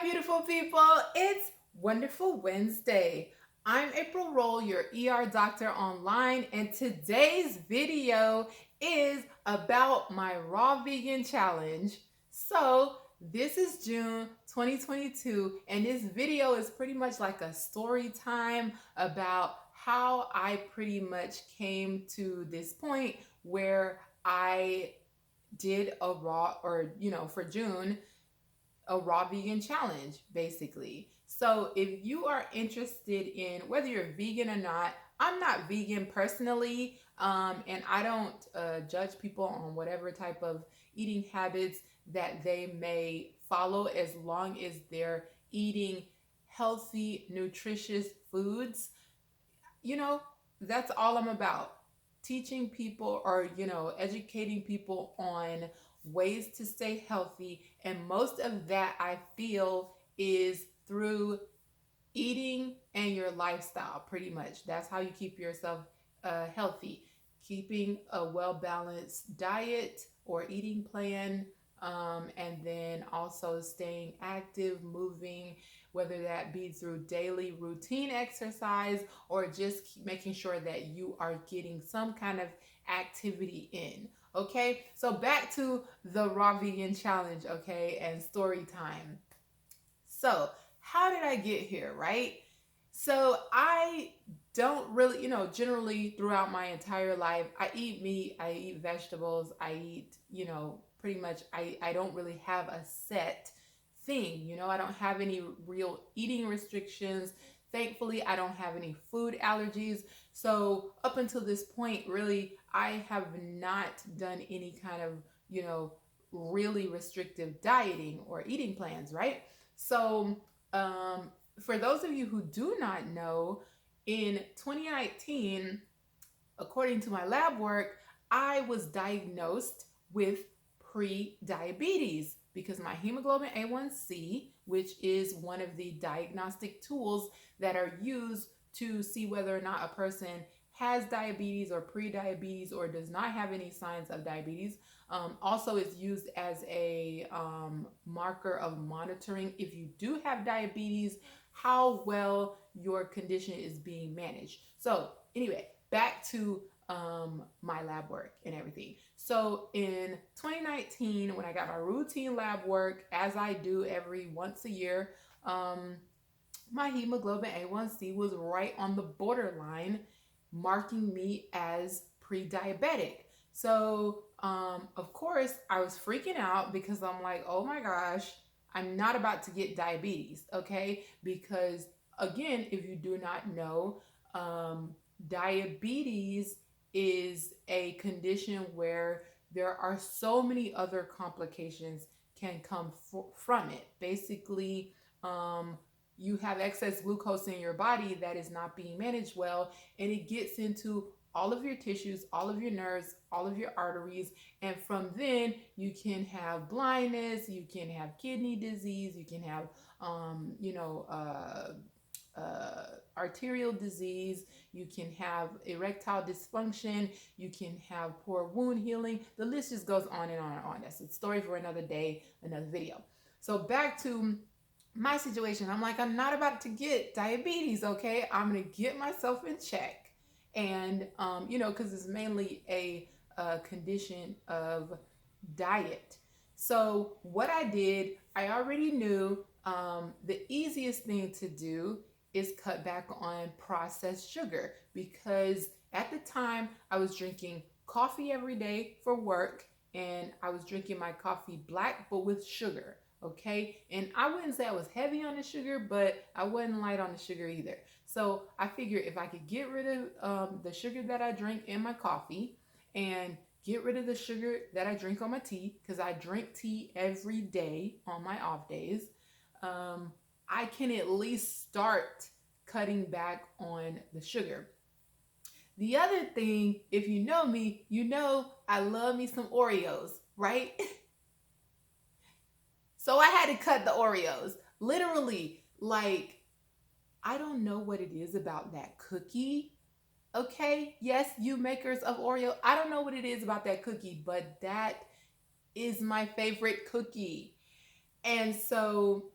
Beautiful people. It's Wonderful Wednesday. I'm April Roll, your ER doctor online, and today's video is about my raw vegan challenge. So, this is June 2022, and this video is pretty much like a story time about how I pretty much came to this point where I did a raw, or for June, a raw vegan challenge, basically. So if you are interested in whether you're vegan or not, I'm not vegan personally, and I don't judge people on whatever type of eating habits that they may follow, as long as they're eating healthy, nutritious foods. you know, that's all I'm about. Teaching people, or, educating people on ways to stay healthy. And most of that, I feel, is through eating and your lifestyle, pretty much. That's how you keep yourself healthy. Keeping a well balanced diet or eating plan, and then also staying active, moving, whether that be through daily routine exercise or just making sure that you are getting some kind of activity in. Okay, so back to the raw vegan challenge, okay, and story time. So, how did I get here, right? So, I don't really, generally throughout my entire life, I eat meat, I eat vegetables, I eat, pretty much, I don't really have a set thing. I don't have any real eating restrictions. Thankfully, I don't have any food allergies. So, up until this point, really, I have not done any kind of, really restrictive dieting or eating plans, right? So, for those of you who do not know, in 2019, according to my lab work, I was diagnosed with pre-diabetes because my hemoglobin A1C, which is one of the diagnostic tools that are used to see whether or not a person has diabetes or pre-diabetes or does not have any signs of diabetes, also is used as a marker of monitoring, if you do have diabetes, how well your condition is being managed. So anyway, back to my lab work and everything. So in 2019, when I got my routine lab work, as I do every once a year, my hemoglobin A1C was right on the borderline, marking me as pre-diabetic. So, of course, I was freaking out because I'm like, oh my gosh, I'm not about to get diabetes, okay? Because, again, if you do not know, diabetes is a condition where there are so many other complications can come from it. Basically, you have excess glucose in your body that is not being managed well, and it gets into all of your tissues, all of your nerves, all of your arteries, and from then you can have blindness, you can have kidney disease, you can have arterial disease, you can have erectile dysfunction, you can have poor wound healing. The list just goes on and on and on. That's a story for another day, another video. So back to my situation. I'm like, I'm not about to get diabetes, okay? I'm gonna get myself in check. And, because it's mainly a condition of diet. So, what I did, I already knew the easiest thing to do is cut back on processed sugar, because at the time I was drinking coffee every day for work, and I was drinking my coffee black but with sugar. Okay, and I wouldn't say I was heavy on the sugar, but I wasn't light on the sugar either. So I figured if I could get rid of the sugar that I drink in my coffee and get rid of the sugar that I drink on my tea, because I drink tea every day on my off days, I can at least start cutting back on the sugar. The other thing, if you know me, you know I love me some Oreos, right? So I had to cut the Oreos. Literally, like, I don't know what it is about that cookie. Okay, yes, you makers of Oreo, I don't know what it is about that cookie, but that is my favorite cookie. And so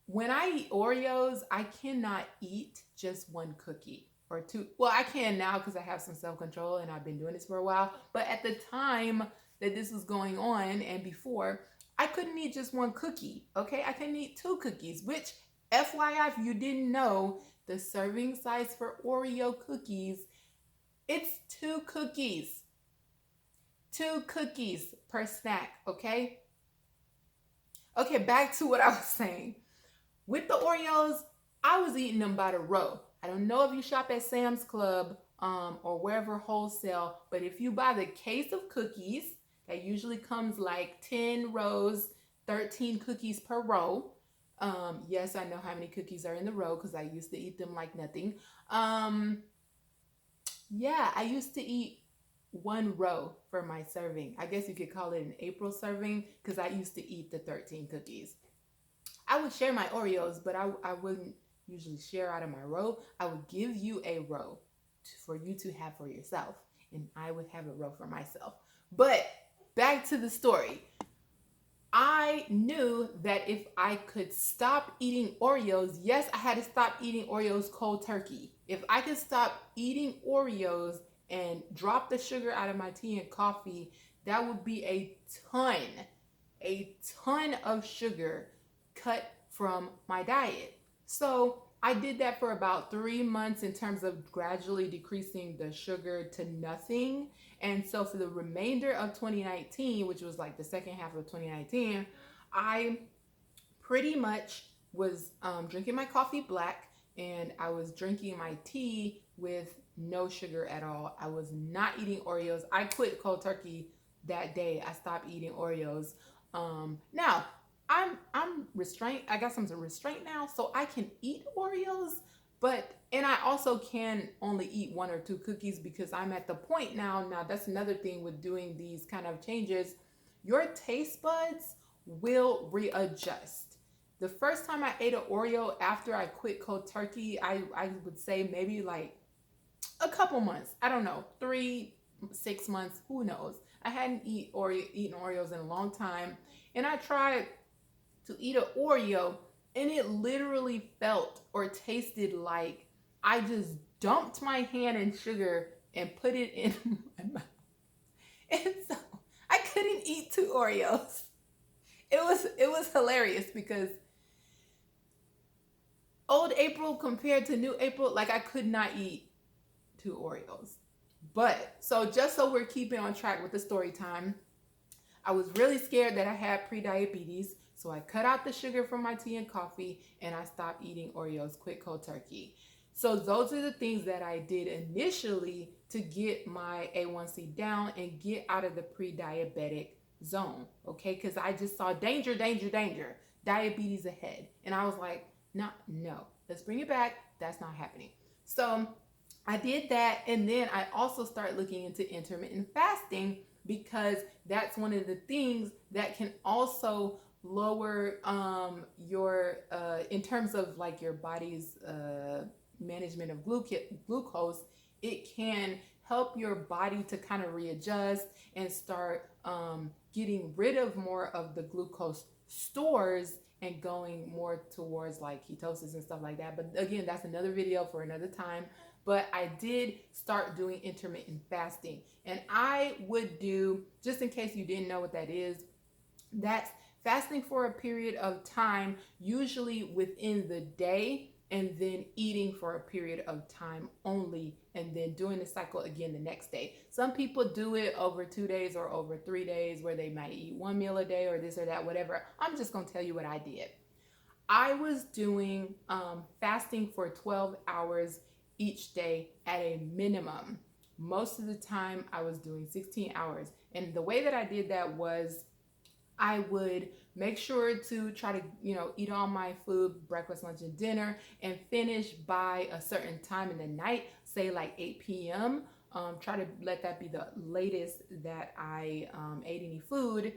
when I eat Oreos, I cannot eat just one cookie or two. Well, I can now because I have some self control and I've been doing this for a while. But at the time that this was going on and before, I couldn't eat just one cookie. Okay, I couldn't eat two cookies, which, FYI, if you didn't know, the serving size for Oreo cookies, it's two cookies. Two cookies per snack, okay? Okay, back to what I was saying. With the Oreos, I was eating them by the row. I don't know if you shop at Sam's Club or wherever wholesale, but if you buy the case of cookies, that usually comes like 10 rows, 13 cookies per row. Yes, I know how many cookies are in the row because I used to eat them like nothing. Yeah, I used to eat one row for my serving. I guess you could call it an April serving because I used to eat the 13 cookies. I would share my Oreos, but I wouldn't usually share out of my row. I would give you a row for you to have for yourself, and I would have a row for myself. But back to the story. I knew that if I could stop eating Oreos, yes, I had to stop eating Oreos cold turkey. If I could stop eating Oreos and drop the sugar out of my tea and coffee, that would be a ton of sugar cut from my diet. So I did that for about 3 months in terms of gradually decreasing the sugar to nothing. And so for the remainder of 2019, which was like the second half of 2019, I pretty much was drinking my coffee black and I was drinking my tea with no sugar at all. I was not eating Oreos. I quit cold turkey that day. I stopped eating Oreos. Now I'm restrained. I got some restraint now, so I can eat Oreos, and I also can only eat one or two cookies because I'm at the point now. Now that's another thing with doing these kind of changes. Your taste buds will readjust. The first time I ate an Oreo after I quit cold turkey, I would say maybe like a couple months. I don't know, 3, 6 months, who knows. I hadn't eaten Oreos in a long time, and I tried to eat an Oreo, and it literally felt or tasted like I just dumped my hand in sugar and put it in my mouth. And so I couldn't eat two Oreos. It was hilarious because old April compared to new April, like I could not eat two Oreos. But so just so we're keeping on track with the story time, I was really scared that I had pre-diabetes. So I cut out the sugar from my tea and coffee and I stopped eating Oreos, quit cold turkey. So those are the things that I did initially to get my A1C down and get out of the pre-diabetic zone, okay? Because I just saw danger, danger, danger, diabetes ahead. And I was like, no, let's bring it back. That's not happening. So I did that, and then I also started looking into intermittent fasting because that's one of the things that can also lower your in terms of like your body's management of glucose. It can help your body to kind of readjust and start getting rid of more of the glucose stores and going more towards like ketosis and stuff like that. But again, that's another video for another time. But I did start doing intermittent fasting, and I would do, just in case you didn't know what that is, that's fasting for a period of time, usually within the day, and then eating for a period of time only, and then doing the cycle again the next day. Some people do it over 2 days or over 3 days where they might eat one meal a day or this or that, whatever. I'm just going to tell you what I did. I was doing fasting for 12 hours each day at a minimum. Most of the time I was doing 16 hours. And the way that I did that was I would make sure to try to, eat all my food, breakfast, lunch, and dinner, and finish by a certain time in the night, say like 8 p.m. Try to let that be the latest that I ate any food.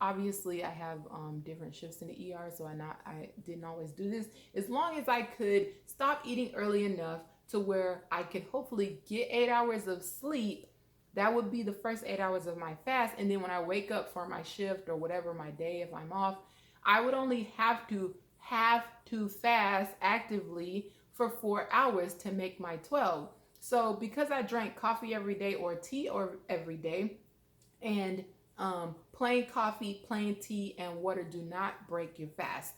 Obviously, I have different shifts in the ER, so I didn't always do this. As long as I could stop eating early enough to where I could hopefully get 8 hours of sleep, that would be the first 8 hours of my fast. And then when I wake up for my shift or whatever my day, if I'm off, I would only have to have to fast actively for 4 hours to make my 12. So because I drank coffee every day or tea or every day, and plain coffee, plain tea, and water do not break your fast.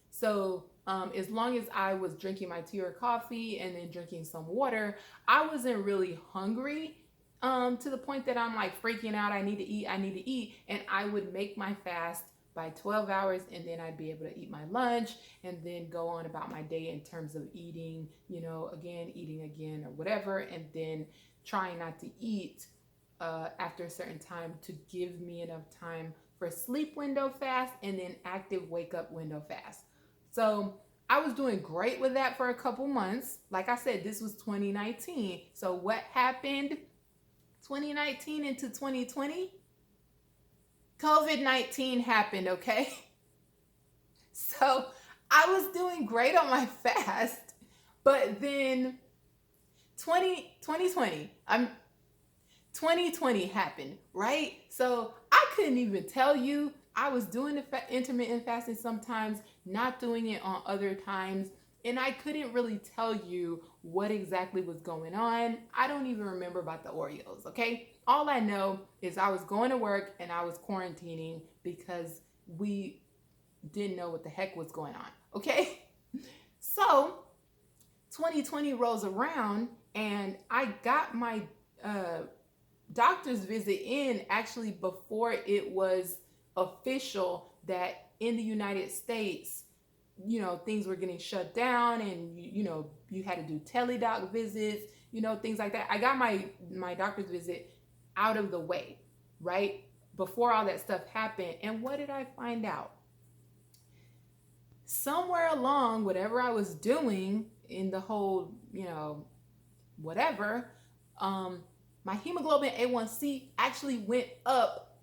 So as long as I was drinking my tea or coffee and then drinking some water, I wasn't really hungry to the point that I'm like freaking out. I need to eat. And I would make my fast by 12 hours, and then I'd be able to eat my lunch and then go on about my day in terms of eating, eating again or whatever, and then trying not to eat after a certain time to give me enough time for sleep window fast and then active wake up window fast. So I was doing great with that for a couple months. Like I said, this was 2019. So what happened 2019 into 2020? COVID-19 happened, okay? So I was doing great on my fast, but then 2020 happened, right? So I couldn't even tell you. I was doing the intermittent fasting sometimes, not doing it on other times, and I couldn't really tell you what exactly was going on. I don't even remember about the Oreos, okay? All I know is I was going to work and I was quarantining because we didn't know what the heck was going on, okay? So 2020 rolls around and I got my doctor's visit in actually before it was official that in the United States, things were getting shut down, and you had to do teledoc visits, things like that. I got my doctor's visit out of the way, right? Before all that stuff happened. And what did I find out? Somewhere along whatever I was doing in the whole, whatever, my hemoglobin A1C actually went up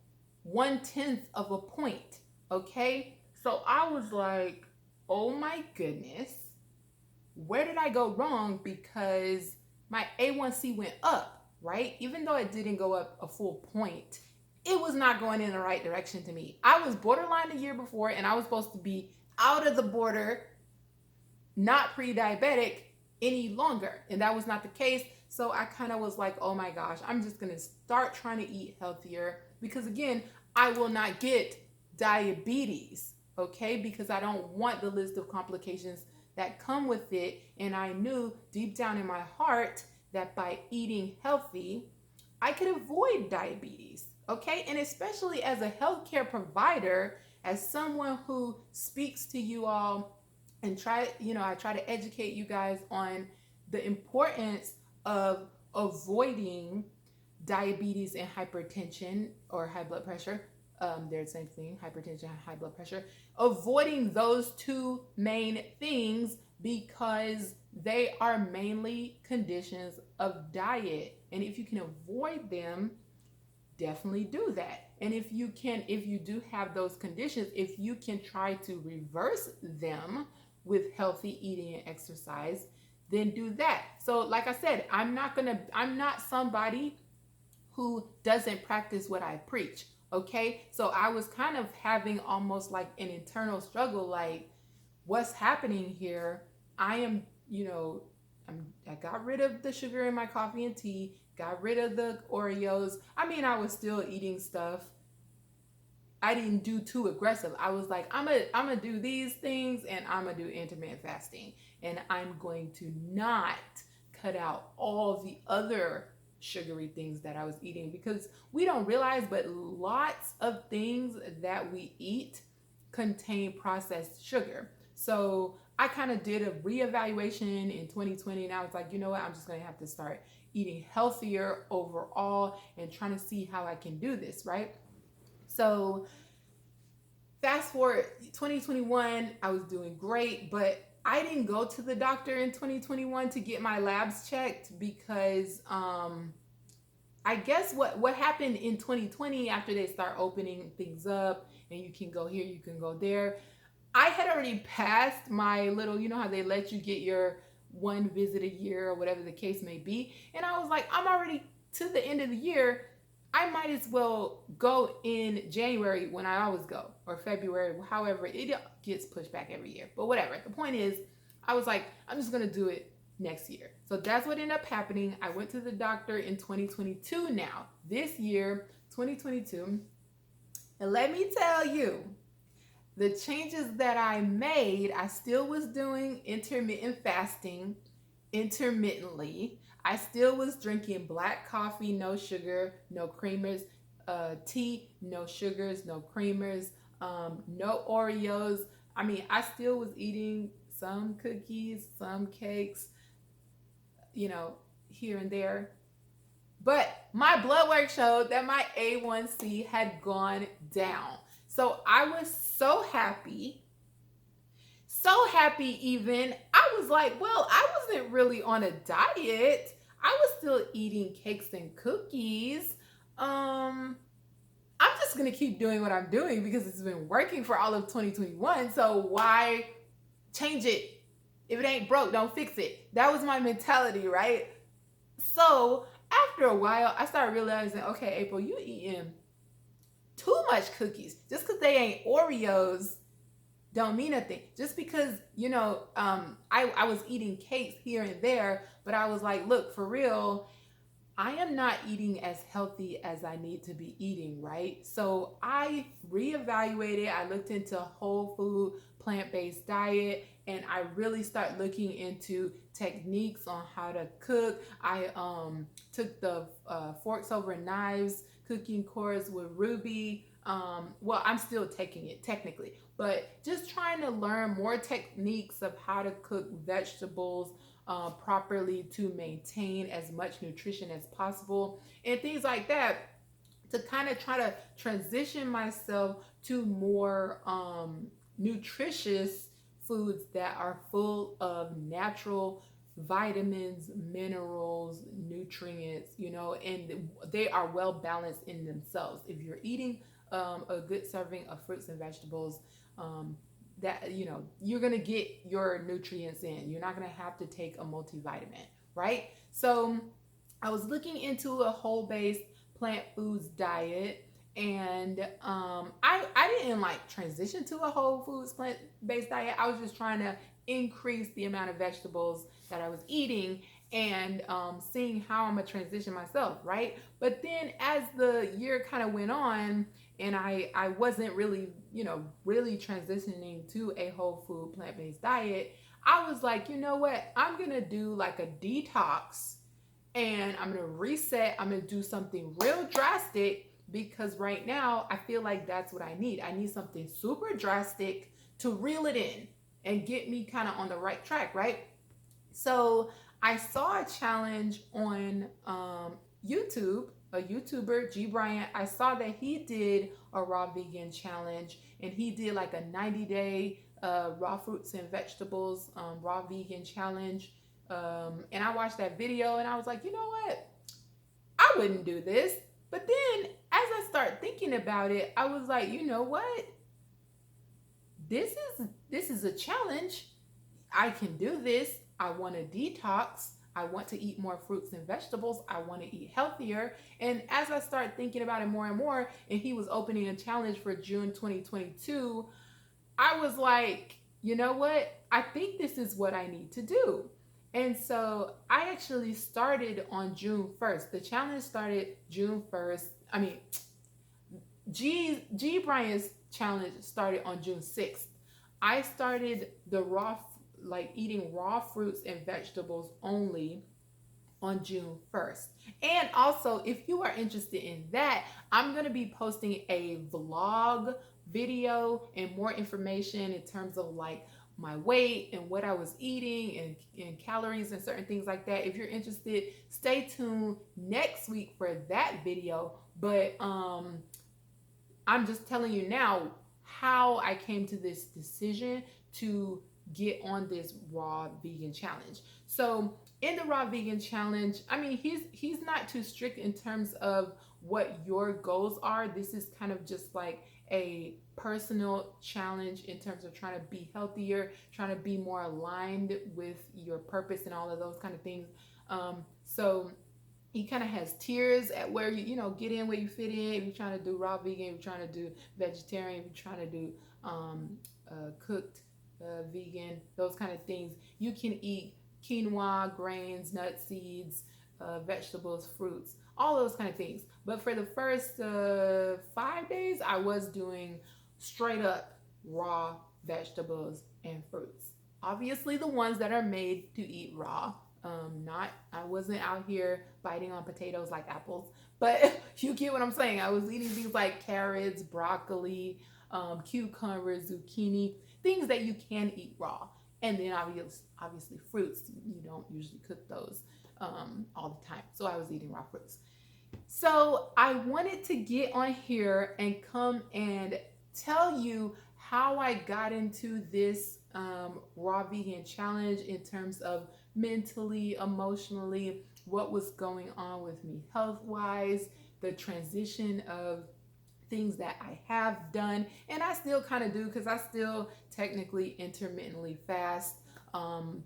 1/10 of a point. Okay. So I was like, oh my goodness, where did I go wrong? Because my A1C went up, right? Even though it didn't go up a full point, it was not going in the right direction to me. I was borderline the year before, and I was supposed to be out of the border, not pre-diabetic any longer. And that was not the case. So I kind of was like, oh my gosh, I'm just going to start trying to eat healthier, because again, I will not get diabetes, okay? Because I don't want the list of complications that come with it. And I knew deep down in my heart that by eating healthy, I could avoid diabetes, okay? And especially as a healthcare provider, as someone who speaks to you all and I try to educate you guys on the importance of avoiding diabetes and hypertension or high blood pressure. They're the same thing, hypertension and high blood pressure. Avoiding those two main things because they are mainly conditions of diet. And if you can avoid them, definitely do that. And if you do have those conditions, if you can try to reverse them with healthy eating and exercise, then do that. So like I said, I'm not somebody who doesn't practice what I preach. Okay. So I was kind of having almost like an internal struggle, like, what's happening here? I got rid of the sugar in my coffee and tea, got rid of the Oreos. I mean, I was still eating stuff. I didn't do too aggressive. I was like, I'm gonna do these things, and I'm gonna do intermittent fasting, and I'm going to not cut out all the other sugary things that I was eating, because we don't realize, but lots of things that we eat contain processed sugar. So I kind of did a reevaluation in 2020, and I was like, you know what? I'm just going to have to start eating healthier overall and trying to see how I can do this, right? So fast forward 2021, I was doing great, but I didn't go to the doctor in 2021 to get my labs checked because I guess what happened in 2020 after they start opening things up and you can go here, you can go there, I had already passed my little, how they let you get your one visit a year or whatever the case may be. And I was like, I'm already to the end of the year. I might as well go in January when I always go, or February, however, it gets pushed back every year. But whatever. The point is, I was like, I'm just going to do it next year. So that's what ended up happening. I went to the doctor in 2022 now. This year, 2022. And let me tell you, the changes that I made, I still was doing intermittent fasting intermittently. I still was drinking black coffee, no sugar, no creamers, tea, no sugars, no creamers, no Oreos. I mean, I still was eating some cookies, some cakes, you know, here and there. But my blood work showed that my A1C had gone down. So I was so happy. So happy, even. I was like, well, I wasn't really on a diet. I was still eating cakes and cookies. I'm just gonna keep doing what I'm doing because it's been working for all of 2021. So why change it? If it ain't broke, don't fix it. That was my mentality, right? So after a while, I started realizing, okay, April, you eating too much cookies. Just because they ain't Oreos don't mean nothing. Just because, I was eating cakes here and there, but I was like, look, for real, I am not eating as healthy as I need to be eating, right? So I reevaluated. I looked into whole food, plant-based diet, and I really started looking into techniques on how to cook. I took the Forks Over Knives cooking course with Ruby. Well, I'm still taking it technically, but just trying to learn more techniques of how to cook vegetables properly to maintain as much nutrition as possible and things like that, to kind of try to transition myself to more nutritious foods that are full of natural vitamins, minerals, nutrients, and they are well balanced in themselves. If you're eating a good serving of fruits and vegetables, that you're gonna get your nutrients in. You're not gonna have to take a multivitamin, right? So I was looking into a whole-based plant foods diet, and I didn't like transition to a whole foods plant-based diet. I was just trying to increase the amount of vegetables that I was eating, and seeing how I'm gonna transition myself, right? But then as the year kind of went on, and I wasn't really, really transitioning to a whole food plant-based diet, I was like, you know what? I'm gonna do like a detox, and I'm gonna reset. I'm gonna do something real drastic because right now I feel like that's what I need. I need something super drastic to reel it in and get me kind of on the right track, right? So I saw a challenge on YouTube, a YouTuber, G Bryant. I saw that he did a raw vegan challenge, and he did like a 90-day raw fruits and vegetables raw vegan challenge. And I watched that video and I was like, you know what? I wouldn't do this. But then as I start thinking about it, I was like, you know what? This is a challenge. I can do this. I want to detox. I want to eat more fruits and vegetables. I want to eat healthier. And as I started thinking about it more and more, and he was opening a challenge for June 2022, I was like, you know what? I think this is what I need to do. And so I actually started on June 1st. The challenge started June 1st. I mean, G Bryant's challenge started on June 6th. I started the eating raw fruits and vegetables only on June 1st. And also, if you are interested in that, I'm going to be posting a vlog video and more information in terms of like my weight and what I was eating and calories and certain things like that. If you're interested, stay tuned next week for that video. But I'm just telling you now how I came to this decision to get on this raw vegan challenge. So in the raw vegan challenge, I mean, he's not too strict in terms of what your goals are. This is kind of just like a personal challenge in terms of trying to be healthier, trying to be more aligned with your purpose and all of those kind of things. So he kind of has tiers at where get in where you fit in. If you're trying to do raw vegan, if you're trying to do vegetarian, if you're trying to do cooked vegan, those kind of things, you can eat quinoa, grains, nuts, seeds, vegetables, fruits, all those kind of things. But for the first 5 days, I was doing straight up raw vegetables and fruits. Obviously, the ones that are made to eat raw. Not I wasn't out here biting on potatoes like apples, but you get what I'm saying. I was eating things like carrots, broccoli, cucumbers, zucchini, things that you can eat raw. And then obviously fruits. You don't usually cook those all the time. So I was eating raw fruits. So I wanted to get on here and come and tell you how I got into this raw vegan challenge in terms of mentally, emotionally, what was going on with me health wise, the transition of things that I have done, and I still kind of do because I still technically intermittently fast. I'm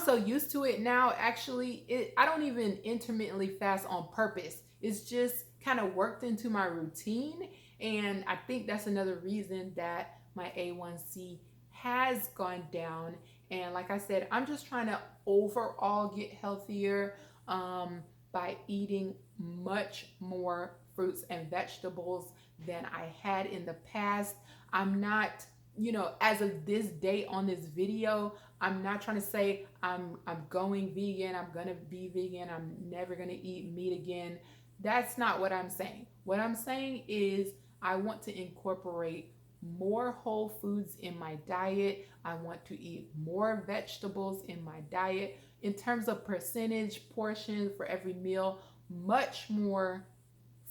so used to it now. Actually, I don't even intermittently fast on purpose. It's just kind of worked into my routine, and I think that's another reason that my A1C has gone down. And like I said, I'm just trying to overall get healthier by eating much more fruits and vegetables than I had in the past. I'm not, as of this date on this video, I'm not trying to say I'm going vegan, I'm gonna be vegan, I'm never gonna eat meat again. That's not what I'm saying. What I'm saying is I want to incorporate more whole foods in my diet. I want to eat more vegetables in my diet. In terms of percentage portion for every meal, much more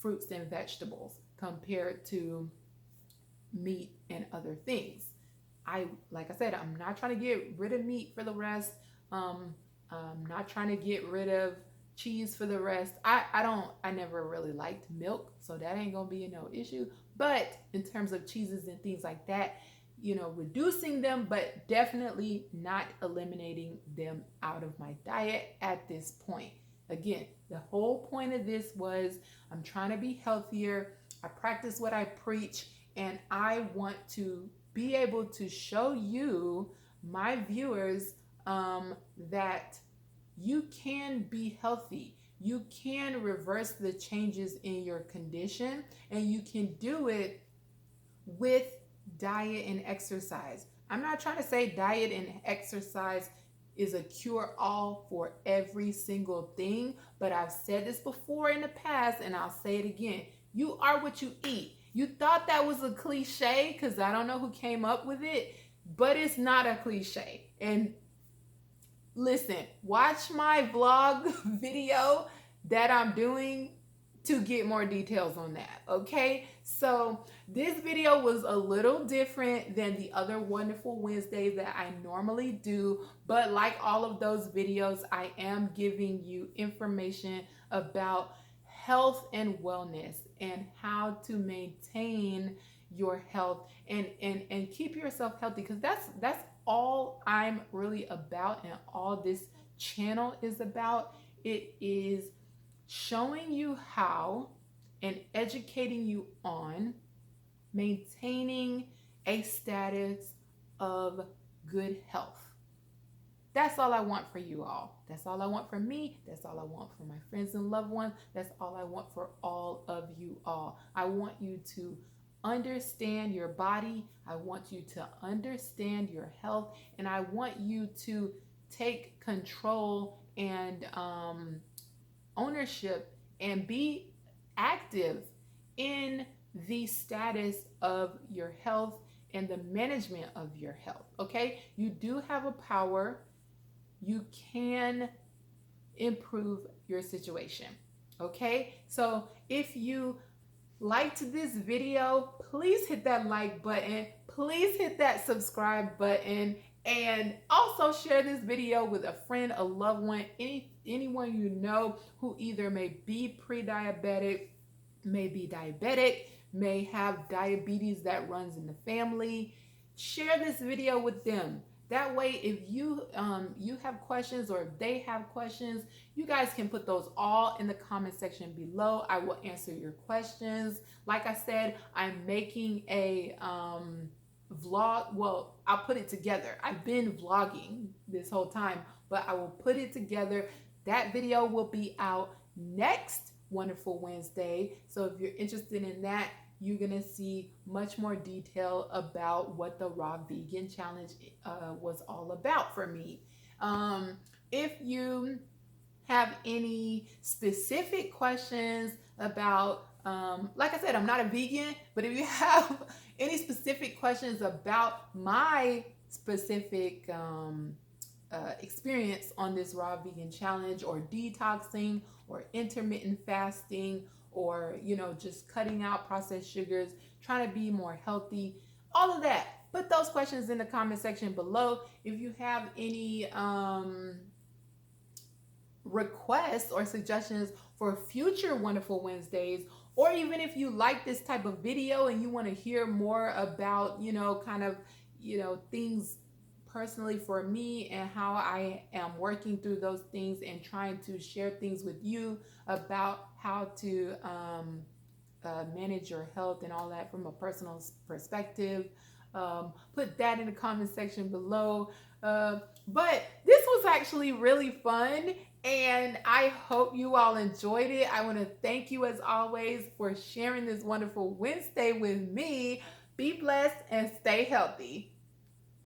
fruits and vegetables compared to meat and other things. Like I said, I'm not trying to get rid of meat for the rest. I'm not trying to get rid of cheese for the rest. I never really liked milk, so that ain't gonna be no issue. But in terms of cheeses and things like that, reducing them, but definitely not eliminating them out of my diet at this point. Again, the whole point of this was I'm trying to be healthier. I practice what I preach, and I want to be able to show you, my viewers, that you can be healthy. You can reverse the changes in your condition, and you can do it with diet and exercise. I'm not trying to say diet and exercise is a cure-all for every single thing, but I've said this before in the past, and I'll say it again. You are what you eat. You thought that was a cliche because I don't know who came up with it, but it's not a cliche. And listen, watch my vlog video that I'm doing to get more details on that, okay? So this video was a little different than the other Wonderful Wednesdays that I normally do, but like all of those videos, I am giving you information about health and wellness and how to maintain your health and keep yourself healthy, because that's all I'm really about, and all this channel is about. It is showing you how and educating you on maintaining a status of good health. That's all I want for you all. That's all I want for me. That's all I want for my friends and loved ones. That's all I want for all of you all. I want you to understand your body. I want you to understand your health. And I want you to take control and ownership and be active in the status of your health and the management of your health. Okay? You do have a power. You can improve your situation. Okay? So if you liked this video, please hit that like button. Please hit that subscribe button. And also share this video with a friend, a loved one, anyone you know who either may be pre-diabetic, may be diabetic, may have diabetes that runs in the family. Share this video with them. That way, if you have questions or if they have questions, you guys can put those all in the comment section below. I will answer your questions. Like I said, I'm making a vlog. Well, I'll put it together. I've been vlogging this whole time, but I will put it together. That video will be out next Wonderful Wednesday. So if you're interested in that, you're gonna see much more detail about what the Raw Vegan Challenge was all about for me. If you have any specific questions about, like I said, I'm not a vegan, but if you have any specific questions about my specific experience on this Raw Vegan Challenge, or detoxing, or intermittent fasting, or just cutting out processed sugars, trying to be more healthy, all of that, put those questions in the comment section below. If you have any requests or suggestions for future Wonderful Wednesdays, or even if you like this type of video and you want to hear more about kind of things personally for me and how I am working through those things and trying to share things with you about how to manage your health and all that from a personal perspective, put that in the comment section below. But this was actually really fun, and I hope you all enjoyed it. I want to thank you as always for sharing this Wonderful Wednesday with me. Be blessed and stay healthy.